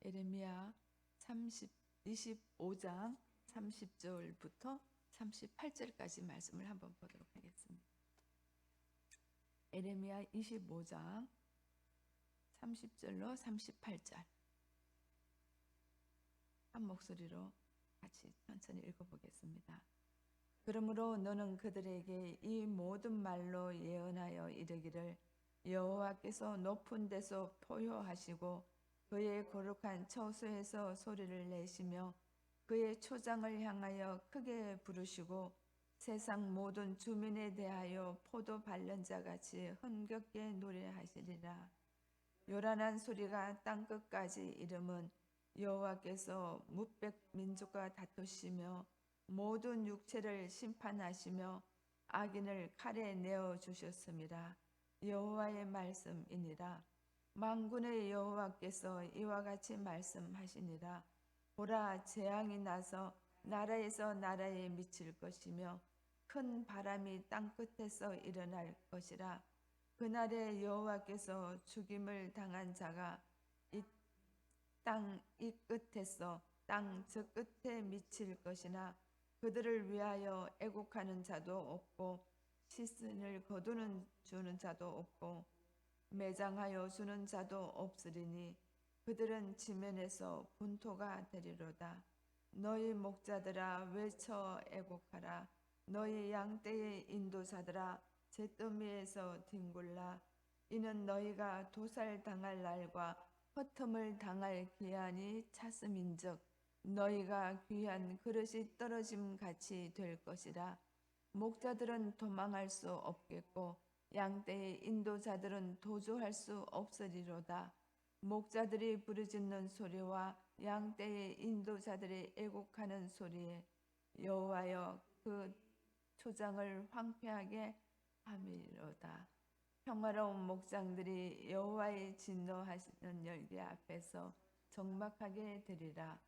에레미야 25장 30절부터 38절까지 말씀을 한번 보도록 하겠습니다. 에레미야 25장 30절로 38절 한 목소리로 같이 천천히 읽어보겠습니다. 그러므로 너는 그들에게 이 모든 말로 예언하여 이르기를 여호와께서 높은 데서 포효하시고 그의 거룩한 처소에서 소리를 내시며 그의 초장을 향하여 크게 부르시고 세상 모든 주민에 대하여 포도 밟는 자같이 흥겹게 노래하시리라. 요란한 소리가 땅끝까지 이름은 여호와께서 뭇백 민족과 다투시며 모든 육체를 심판하시며 악인을 칼에 내어 주셨음이라. 여호와의 말씀이니라. 만군의 여호와께서 이와 같이 말씀하시니라. 보라, 재앙이 나서 나라에서 나라에 미칠 것이며 큰 바람이 땅끝에서 일어날 것이라. 그날에 여호와께서 죽임을 당한 자가 땅 이 끝에서 땅 저 끝에 미칠 것이나 그들을 위하여 애곡하는 자도 없고 시선을 거두는 주는 자도 없고 매장하여 주는 자도 없으리니 그들은 지면에서 분토가 되리로다. 너희 목자들아 외쳐 애곡하라. 너희 양떼의 인도자들아 잿더미에서 뒹굴라. 이는 너희가 도살당할 날과 허텀을 당할 기한이 찼음인즉 너희가 귀한 그릇이 떨어짐 같이 될 것이라. 목자들은 도망할 수 없겠고 양떼의 인도자들은 도주할 수 없으리로다. 목자들이 부르짖는 소리와 양떼의 인도자들이 애곡하는 소리에 여호와여 그 초장을 황폐하게 함이로다. 평화로운 목장들이 여호와의 진노하시는 열기 앞에서 적막하게 되리라.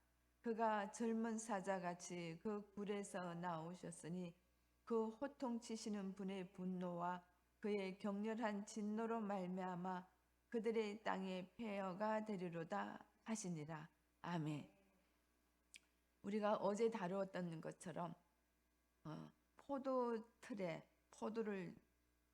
그가 젊은 사자같이 그 굴에서 나오셨으니 그 호통치시는 분의 분노와 그의 격렬한 진노로 말미암아 그들의 땅에 폐허가 되리로다 하시니라. 아멘. 우리가 어제 다루었던 것처럼 포도 틀에 포도를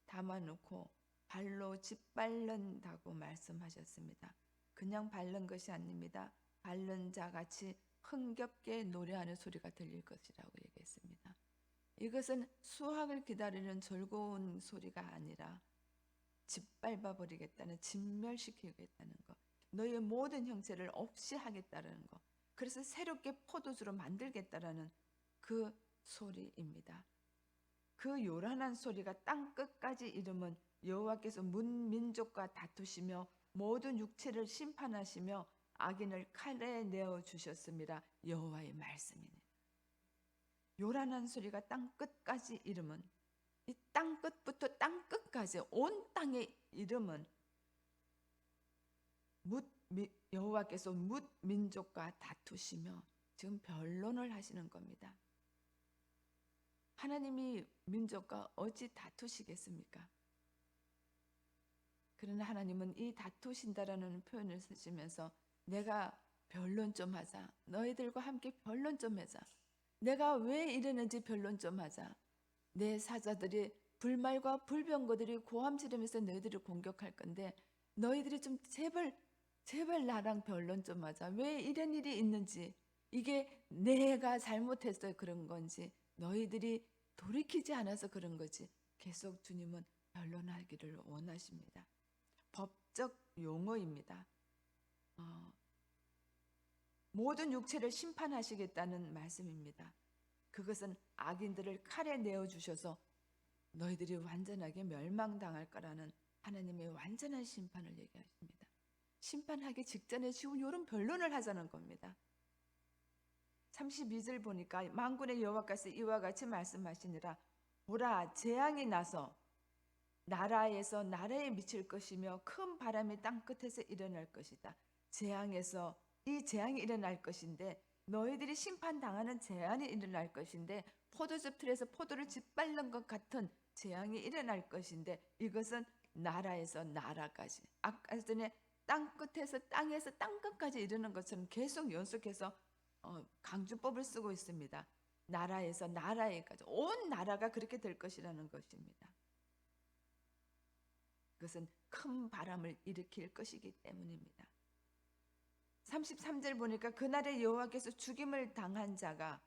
담아놓고 발로 짓밟는다고 말씀하셨습니다. 그냥 밟는 것이 아닙니다. 밟는 자같이 흥겹게 노래하는 소리가 들릴 것이라고 얘기했습니다. 이것은 수확을 기다리는 즐거운 소리가 아니라 짓밟아 버리겠다는, 진멸시키겠다는 것, 너의 모든 형체를 없이 하겠다는 것, 그래서 새롭게 포도주로 만들겠다라는 그 소리입니다. 그 요란한 소리가 땅 끝까지 이르면 여호와께서 문민족과 다투시며 모든 육체를 심판하시며 악인을 칼에 내어 주셨습니다. 여호와의 말씀이네. 요란한 소리가 땅 끝까지 이르면 이 땅 끝부터 땅 끝까지 온 땅에 이르면 여호와께서 뭇 민족과 다투시며 지금 변론을 하시는 겁니다. 하나님이 민족과 어찌 다투시겠습니까? 그러나 하나님은 이 다투신다라는 표현을 쓰시면서 내가 변론 좀 하자. 너희들과 함께 변론 좀 하자. 내가 왜 이러는지 변론 좀 하자. 내 사자들이 불말과 불병거들이 고함 지르면서 너희들을 공격할 건데 너희들이 좀 제발 나랑 변론 좀 하자. 왜 이런 일이 있는지, 이게 내가 잘못해서 그런 건지, 너희들이 돌이키지 않아서 그런 거지. 계속 주님은 변론하기를 원하십니다. 법적 용어입니다. 모든 육체를 심판하시겠다는 말씀입니다. 그것은 악인들을 칼에 내어주셔서 너희들이 완전하게 멸망당할 거라는 하나님의 완전한 심판을 얘기하십니다. 심판하기 직전에 지금 이런 변론을 하자는 겁니다. 32절 보니까 만군의 여호와께서 이와 같이 말씀하시니라. 보라, 재앙이 나서 나라에서 나라에 미칠 것이며 큰 바람이 땅 끝에서 일어날 것이다. 이 재앙이 일어날 것인데 너희들이 심판당하는 재앙이 일어날 것인데 포도즙 틀에서 포도를 짓밟는 것 같은 재앙이 일어날 것인데 이것은 나라에서 나라까지, 아까 전에 땅에서 땅 끝까지 이르는 것처럼 계속 연속해서 강주법을 쓰고 있습니다. 나라에서 나라에까지 온 나라가 그렇게 될 것이라는 것입니다. 그것은 큰 바람을 일으킬 것이기 때문입니다. 33절 보니까 그날에 여호와께서 죽임을 당한 자가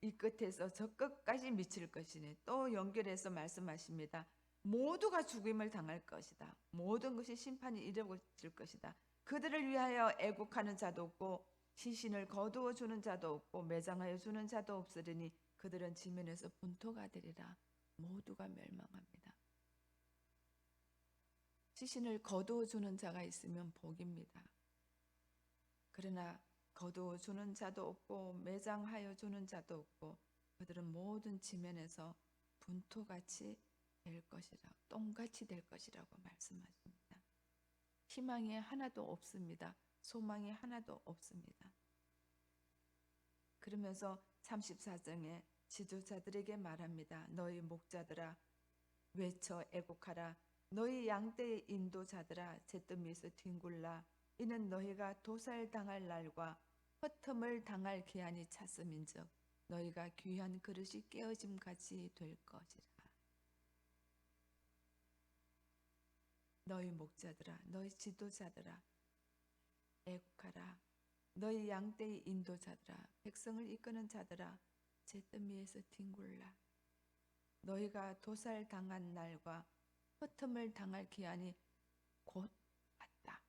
이 끝에서 저 끝까지 미칠 것이니 또 연결해서 말씀하십니다. 모두가 죽임을 당할 것이다. 모든 것이 심판이 이루어질 것이다. 그들을 위하여 애국하는 자도 없고 시신을 거두어 주는 자도 없고 매장하여 주는 자도 없으리니 그들은 지면에서 분토가 되리라. 모두가 멸망합니다. 시신을 거두어 주는 자가 있으면 복입니다. 그러나 거두어 주는 자도 없고 매장하여 주는 자도 없고 그들은 모든 지면에서 분토같이 될 것이라, 똥같이 될 것이라고 말씀하십니다. 희망이 하나도 없습니다. 소망이 하나도 없습니다. 그러면서 34장에 지도자들에게 말합니다. 너희 목자들아 외쳐 애곡하라. 너희 양떼의 인도자들아 잿더미에서 뒹굴라. 이는 너희가 도살당할 날과 헛텀을 당할 기한이 찼음인즉 너희가 귀한 그릇이 깨어짐같이 될 것이라. 너희 목자들아 너희 지도자들아 애국하라. 너희 양떼의 인도자들아 백성을 이끄는 자들아 잿더미에서 뒹굴라. 너희가 도살당한 날과 헛텀을 당할 기한이 곧 왔다.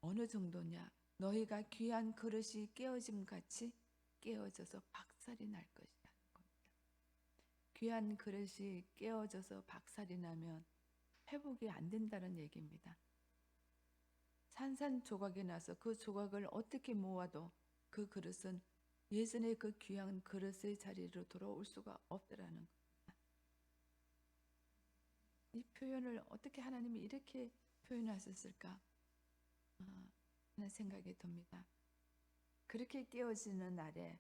어느 정도냐? 너희가 귀한 그릇이 깨어짐같이 깨어져서 박살이 날 것이라는 겁니다. 귀한 그릇이 깨어져서 박살이 나면 회복이 안 된다는 얘기입니다. 산산조각이 나서 그 조각을 어떻게 모아도 그 그릇은 예전에 그 귀한 그릇의 자리로 돌아올 수가 없더라는 겁니다. 이 표현을 어떻게 하나님이 이렇게 표현하셨을까 하는 생각이 듭니다. 그렇게 깨어지는 날에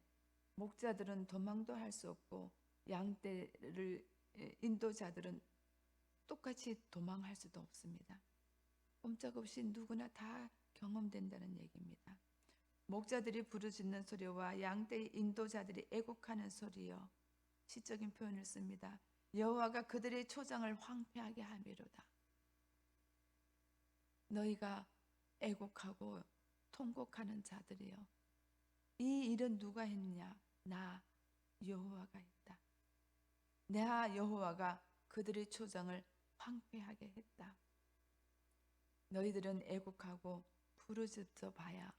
목자들은 도망도 할 수 없고 양떼를 인도자들은 똑같이 도망할 수도 없습니다. 꼼짝없이 누구나 다 경험된다는 얘기입니다. 목자들이 부르짖는 소리와 양떼의 인도자들이 애곡하는 소리요. 시적인 표현을 씁니다. 여호와가 그들의 초장을 황폐하게 함이로다. 너희가 애곡하고 통곡하는 자들이여. 이 일은 누가 했냐? 나 여호와가 했다. 나 여호와가 그들의 초장을 황폐하게 했다. 너희들은 애곡하고 부르짖어 봐야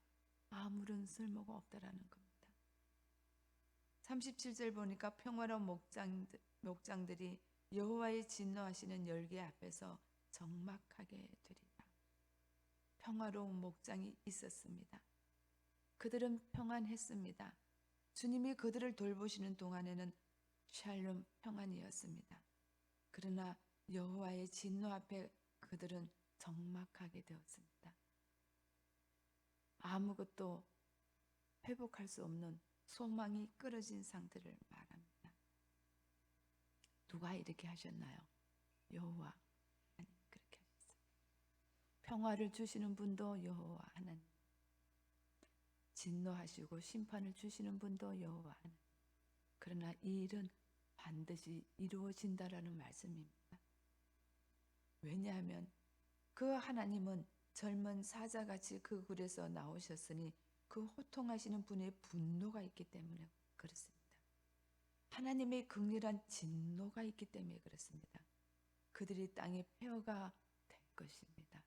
아무런 쓸모가 없다라는 겁니다. 37절 보니까 평화로운 목장들이 여호와의 진노하시는 열기 앞에서 적막하게 되리라. 평화로운 목장이 있었습니다. 그들은 평안했습니다. 주님이 그들을 돌보시는 동안에는 샬롬 평안이었습니다. 그러나 여호와의 진노 앞에 그들은 적막하게 되었습니다. 아무것도 회복할 수 없는 소망이 끊어진 상태를 말합니다. 누가 이렇게 하셨나요? 여호와 하나님 그렇게 하셨어요. 평화를 주시는 분도 여호와 하나님, 진노하시고 심판을 주시는 분도 여호와 하나님. 그러나 이 일은 반드시 이루어진다라는 말씀입니다. 왜냐하면 그 하나님은 젊은 사자같이 그 굴에서 나오셨으니 그 호통하시는 분의 분노가 있기 때문에 그렇습니다. 하나님의 극렬한 진노가 있기 때문에 그렇습니다. 그들이 땅에 폐허가 될 것입니다.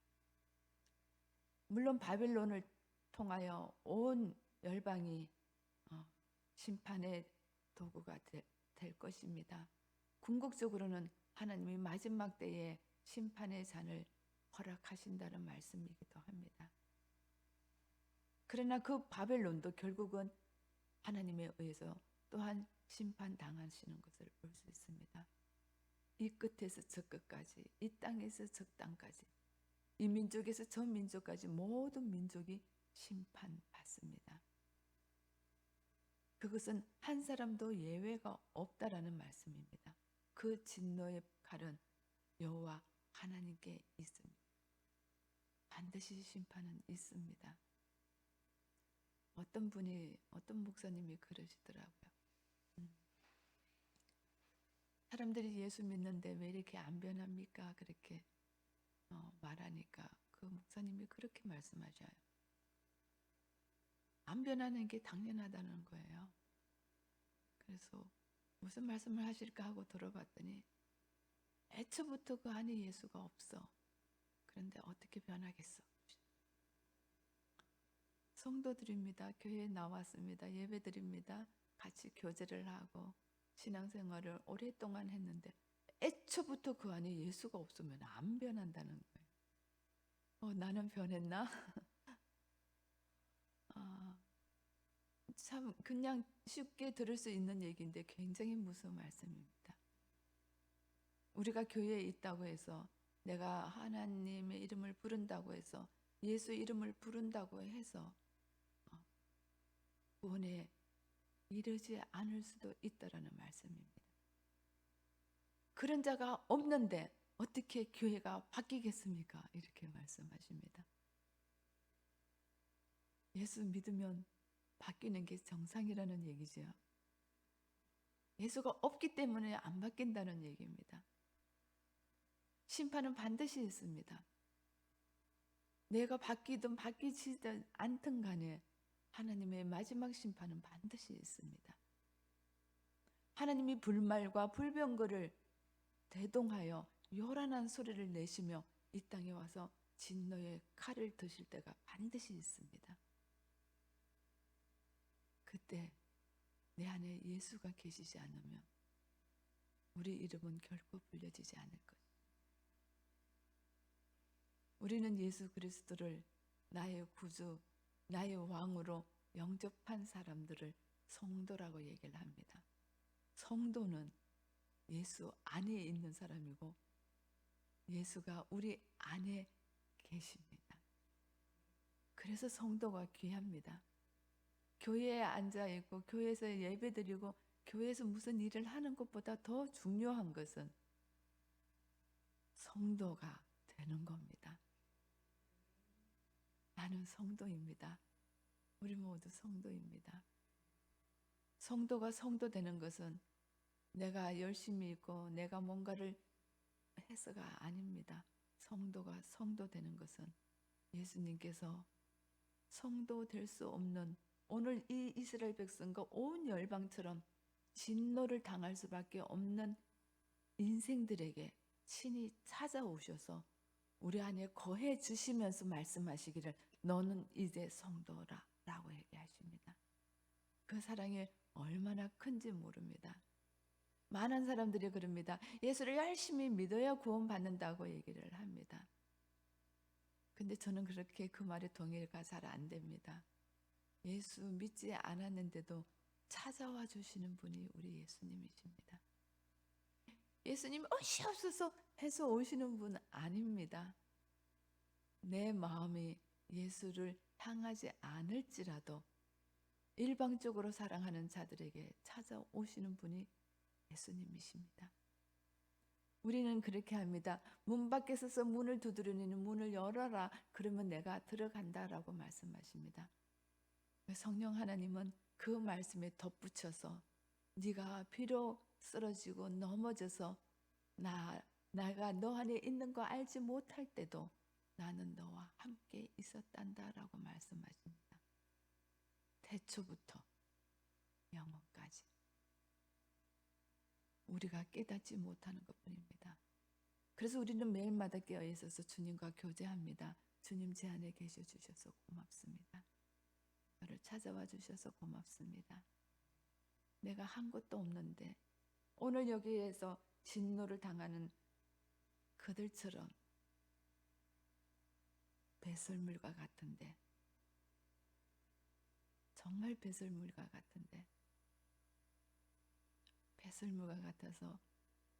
물론 바벨론을 통하여 온 열방이 심판의 도구가 될 것입니다. 궁극적으로는 하나님이 마지막 때에 심판의 잔을 허락하신다는 말씀이기도 합니다. 그러나 그 바벨론도 결국은 하나님에 의해서 또한 심판당하시는 것을 볼 수 있습니다. 이 끝에서 저 끝까지, 이 땅에서 저 땅까지, 이 민족에서 저 민족까지 모든 민족이 심판받습니다. 그것은 한 사람도 예외가 없다라는 말씀입니다. 그 진노의 칼은 여호와 하나님께 있습니다. 반드시 심판은 있습니다. 어떤 목사님이 그러시더라고요. 사람들이 예수 믿는데 왜 이렇게 안 변합니까? 그렇게 말하니까 그 목사님이 그렇게 말씀하셔요. 안 변하는 게 당연하다는 거예요. 그래서 무슨 말씀을 하실까 하고 들어봤더니 애초부터 그 안에 예수가 없어. 그런데 어떻게 변하겠어? 성도들입니다. 교회에 나왔습니다. 예배드립니다. 같이 교제를 하고 신앙생활을 오랫동안 했는데 애초부터 그 안에 예수가 없으면 안 변한다는 거예요. 나는 변했나? 참 그냥 쉽게 들을 수 있는 얘기인데 굉장히 무서운 말씀입니다. 우리가 교회에 있다고 해서 내가 하나님의 이름을 부른다고 해서 예수 이름을 부른다고 해서 구원에 이르지 않을 수도 있다라는 말씀입니다. 그런 자가 없는데 어떻게 교회가 바뀌겠습니까? 이렇게 말씀하십니다. 예수 믿으면 바뀌는 게 정상이라는 얘기죠. 예수가 없기 때문에 안 바뀐다는 얘기입니다. 심판은 반드시 있습니다. 내가 바뀌든 바뀌지든 않든 간에 하나님의 마지막 심판은 반드시 있습니다. 하나님이 불말과 불병거를 대동하여 요란한 소리를 내시며 이 땅에 와서 진노의 칼을 드실 때가 반드시 있습니다. 그때 내 안에 예수가 계시지 않으면 우리 이름은 결코 불려지지 않을 것. 우리는 예수 그리스도를 나의 구주, 나의 왕으로 영접한 사람들을 성도라고 얘기를 합니다. 성도는 예수 안에 있는 사람이고 예수가 우리 안에 계십니다. 그래서 성도가 귀합니다. 교회에 앉아 있고 교회에서 예배드리고 교회에서 무슨 일을 하는 것보다 더 중요한 것은 성도가 되는 겁니다. 나는 성도입니다. 우리 모두 성도입니다. 성도가 성도 되는 것은 내가 열심히 있고 내가 뭔가를 해서가 아닙니다. 성도가 성도 되는 것은 예수님께서 성도 될 수 없는 오늘 이 이스라엘 백성과 온 열방처럼 진노를 당할 수밖에 없는 인생들에게 친히 찾아오셔서 우리 안에 거해 주시면서 말씀하시기를 너는 이제 성도라 라고 얘기하십니다. 그 사랑이 얼마나 큰지 모릅니다. 많은 사람들이 그럽니다. 예수를 열심히 믿어야 구원받는다고 얘기를 합니다. 근데 저는 그렇게 그 말에 동의가 잘 안 됩니다. 예수 믿지 않았는데도 찾아와 주시는 분이 우리 예수님이십니다. 예수님 오시옵소서 해서 오시는 분 아닙니다. 내 마음이 예수를 향하지 않을지라도 일방적으로 사랑하는 자들에게 찾아오시는 분이 예수님이십니다. 우리는 그렇게 합니다. 문 밖에 서서 문을 두드리니 문을 열어라. 그러면 내가 들어간다라고 말씀하십니다. 성령 하나님은 그 말씀에 덧붙여서 네가 비록 쓰러지고 넘어져서 내가 너 안에 있는 거 알지 못할 때도 나는 너와 함께 있었단다라고 말씀하십니다. 태초부터 영원까지 우리가 깨닫지 못하는 것뿐입니다. 그래서 우리는 매일마다 깨어 있어서 주님과 교제합니다. 주님 제 안에 계셔 주셔서 고맙습니다. 저를 찾아와 주셔서 고맙습니다. 내가 한 것도 없는데 오늘 여기에서 진노를 당하는 그들처럼 배설물과 같은데 정말 배설물과 같은데 배설물과 같아서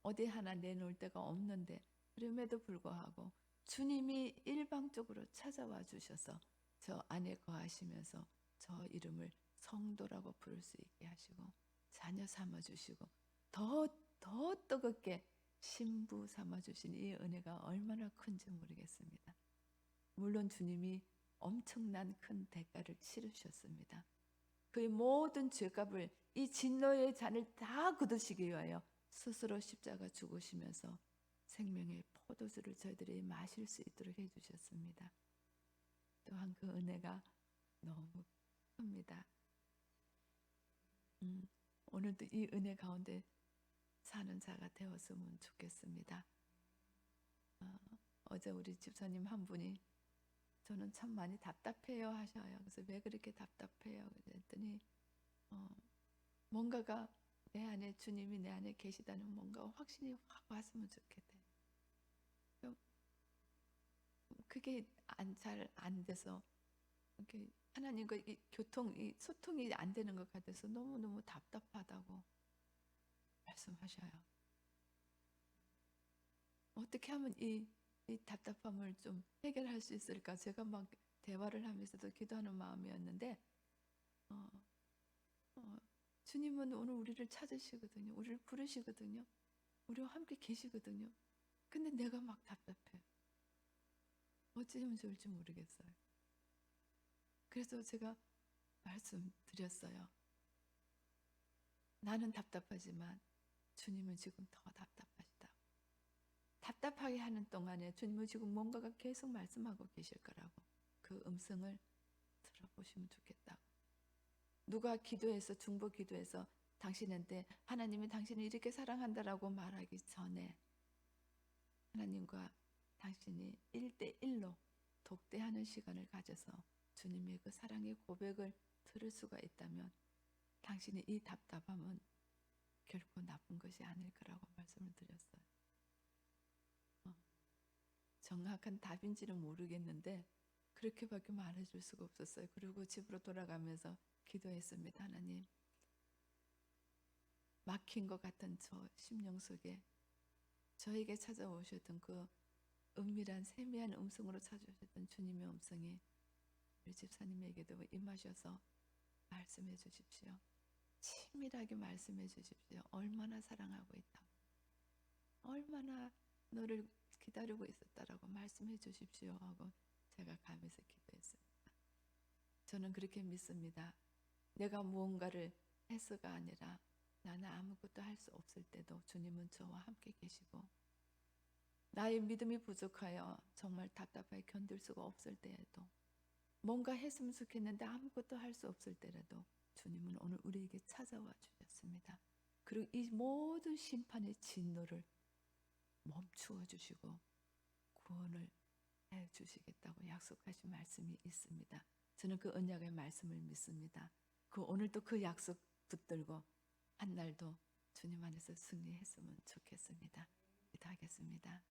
어디 하나 내놓을 데가 없는데 그럼에도 불구하고 주님이 일방적으로 찾아와 주셔서 저 안에 거하시면서 저 이름을 성도라고 부를 수 있게 하시고 자녀 삼아주시고 더 뜨겁게 신부 삼아주신 이 은혜가 얼마나 큰지 모르겠습니다. 물론 주님이 엄청난 큰 대가를 치르셨습니다. 그의 모든 죄값을 이 진노의 잔을 다 굳으시기 위하여 스스로 십자가 죽으시면서 생명의 포도주를 저희들이 마실 수 있도록 해주셨습니다. 또한 그 은혜가 너무 큽니다. 오늘도 이 은혜 가운데 사는 자가 되었으면 좋겠습니다. 어제 우리 집사님 한 분이 저는 참 많이 답답해요 하셔요. 그래서 왜 그렇게 답답해요? 그랬더니 뭔가가 내 안에 주님이 내 안에 계시다는 뭔가 확신이 확 왔으면 좋겠대. 그게 잘 안 돼서 이렇게 하나님과 이 이 소통이 안 되는 것 같아서 너무너무 답답하다고 말씀하셔요. 어떻게 하면 이 답답함을 좀 해결할 수 있을까? 제가 막 대화를 하면서도 기도하는 마음이었는데 어, 주님은 오늘 우리를 찾으시거든요. 우리를 부르시거든요. 우리와 함께 계시거든요. 근데 내가 막 답답해. 어찌하면 좋을지 모르겠어요. 그래서 제가 말씀드렸어요. 나는 답답하지만 주님은 지금 더 답답하시다. 답답하게 하는 동안에 주님은 지금 뭔가가 계속 말씀하고 계실 거라고. 그 음성을 들어보시면 좋겠다고. 누가 기도해서 중보 기도해서 당신한테 하나님이 당신을 이렇게 사랑한다라고 말하기 전에 하나님과 당신이 1대1로 독대하는 시간을 가져서 주님의 그 사랑의 고백을 들을 수가 있다면 당신의 이 답답함은 결코 나쁜 것이 아닐 거라고 말씀을 드렸어요. 정확한 답인지는 모르겠는데 그렇게밖에 말해줄 수가 없었어요. 그리고 집으로 돌아가면서 기도했습니다. 하나님, 막힌 것 같은 저 심령 속에 저에게 찾아오셨던 그 은밀한 세미한 음성으로 찾아오셨던 주님의 음성이 우리 집사님에게도 임하셔서 말씀해 주십시오. 치밀하게 말씀해 주십시오. 얼마나 사랑하고 있다고, 얼마나 너를 기다리고 있었다라고 말씀해 주십시오 하고 제가 가면서 기도했습니다. 저는 그렇게 믿습니다. 내가 무언가를 해서가 아니라 나는 아무것도 할 수 없을 때도 주님은 저와 함께 계시고 나의 믿음이 부족하여 정말 답답하게 견딜 수가 없을 때에도 뭔가 했으면 좋겠는데 아무것도 할 수 없을 때라도 주님은 오늘 우리에게 찾아와 주셨습니다. 그리고 이 모든 심판의 진노를 멈추어 주시고 구원을 해 주시겠다고 약속하신 말씀이 있습니다. 저는 그 언약의 말씀을 믿습니다. 오늘도 그 약속 붙들고 한 날도 주님 안에서 승리했으면 좋겠습니다. 기도하겠습니다.